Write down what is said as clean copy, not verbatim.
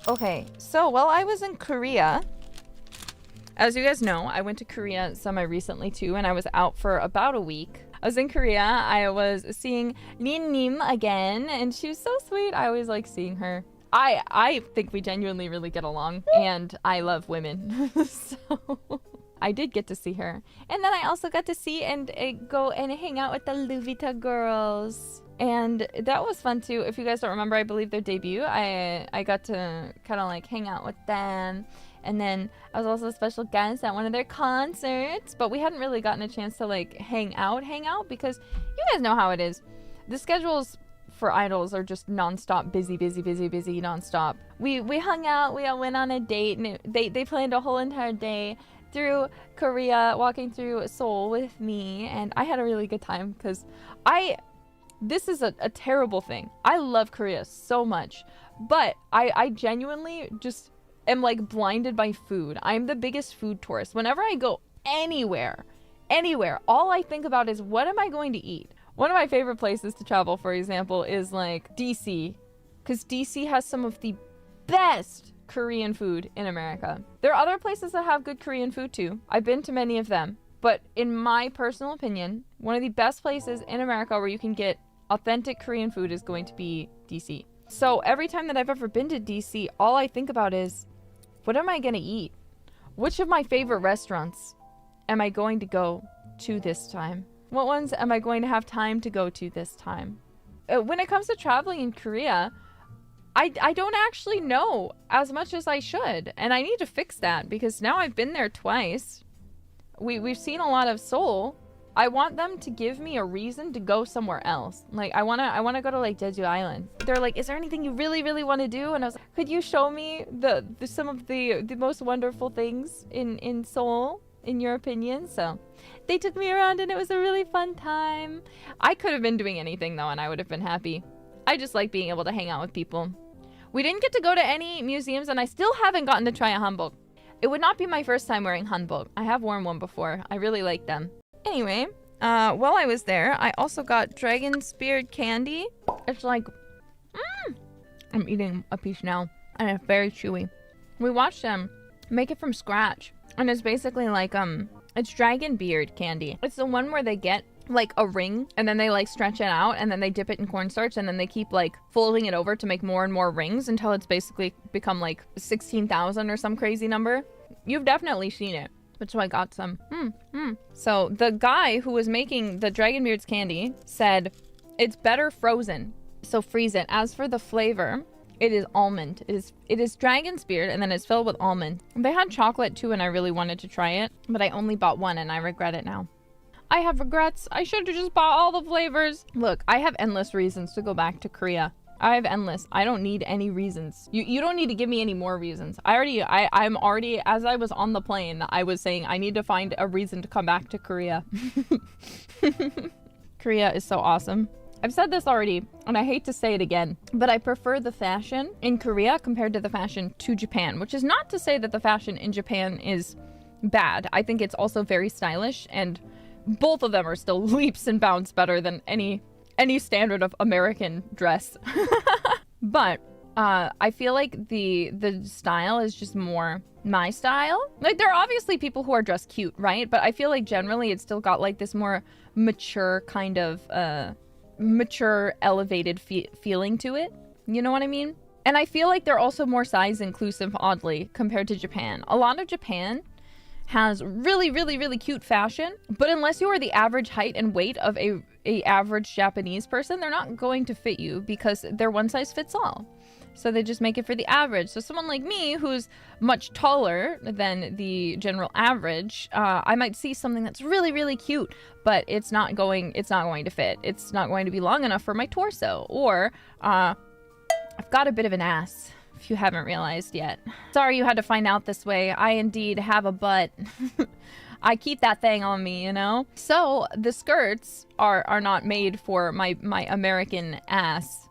Okay, so while I was in Korea, as you guys know, I went to Korea semi-recently too, and I was out for about a week. I was in Korea. I was seeing Nin again, and she was so sweet. I always like seeing her. I think we genuinely really get along, and I love women. So I did get to see her. And then I also got to see and go and hang out with the Luvita girls. And that was fun too. If you guys don't remember, I believe their debut, I got to kind of like hang out with them. And then I was also a special guest at one of their concerts, but we hadn't really gotten a chance to like hang out because you guys know how it is. The schedules for idols are just nonstop busy nonstop. We hung out, we all went on a date, and they planned a whole entire day through Korea, walking through Seoul with me, and I had a really good time because this is a terrible thing. I love Korea so much, but I genuinely just am like blinded by food. I'm the biggest food tourist. Whenever I go anywhere, all I think about is what am I going to eat? One of my favorite places to travel, for example, is like DC, because DC has some of the best Korean food in America. There are other places that have good Korean food too. I've been to many of them, but in my personal opinion, one of the best places in America where you can get authentic Korean food is going to be DC. So every time that I've ever been to DC, all I think about is, what am I gonna eat? Which of my favorite restaurants am I going to go to this time? What ones am I going to have time to go to this time? When it comes to traveling in Korea, I don't actually know as much as I should. And I need to fix that because now I've been there twice. We've seen a lot of Seoul. I want them to give me a reason to go somewhere else. Like I wanna go to like Jeju Island. They're like, is there anything you really want to do? And I was like, could you show me some of the most wonderful things in Seoul, in your opinion? So they took me around and it was a really fun time. I could have been doing anything though and I would have been happy. I just like being able to hang out with people. We didn't get to go to any museums and I still haven't gotten to try a hanbok. It would not be my first time wearing hanbok. I have worn one before. I really like them. Anyway, while I was there, I also got dragon speared candy. It's like, I'm eating a piece now, and it's very chewy. We watched them make it from scratch, and it's basically like, it's dragon beard candy. It's the one where they get like a ring, and then they like stretch it out, and then they dip it in cornstarch, and then they keep like folding it over to make more and more rings until it's basically become like 16,000 or some crazy number. You've definitely seen it. But so I got some. So the guy who was making the Dragonbeard's candy said it's better frozen, so freeze it. As for the flavor, it is almond. It is Dragon's Beard, and then it's filled with almond. They had chocolate too, and I really wanted to try it, but I only bought one, and I regret it now. I have regrets. I should have just bought all the flavors. Look, I have endless reasons to go back to Korea. I have endless. I don't need any reasons. You don't need to give me any more reasons. I'm already, as I was on the plane, I was saying I need to find a reason to come back to Korea. Korea is so awesome. I've said this already, and I hate to say it again, but I prefer the fashion in Korea compared to the fashion to Japan, which is not to say that the fashion in Japan is bad. I think it's also very stylish, and both of them are still leaps and bounds better than any standard of American dress. But I feel like the style is just more my style. Like, there are obviously people who are dressed cute, right? But I feel like generally it's still got like this more mature kind of mature elevated feeling to it. You know what I mean? And I feel like they're also more size inclusive, oddly, compared to Japan. A lot of Japan has really cute fashion, but unless you are the average height and weight of a average Japanese person, they're not going to fit you because they're one size fits all. So they just make it for the average. So someone like me, who's much taller than the general average, I might see something that's really cute, but it's not going to fit. It's not going to be long enough for my torso. Or I've got a bit of an ass, if you haven't realized yet. Sorry you had to find out this way. I indeed have a butt. I keep that thing on me, you know? So the skirts are not made for my American ass.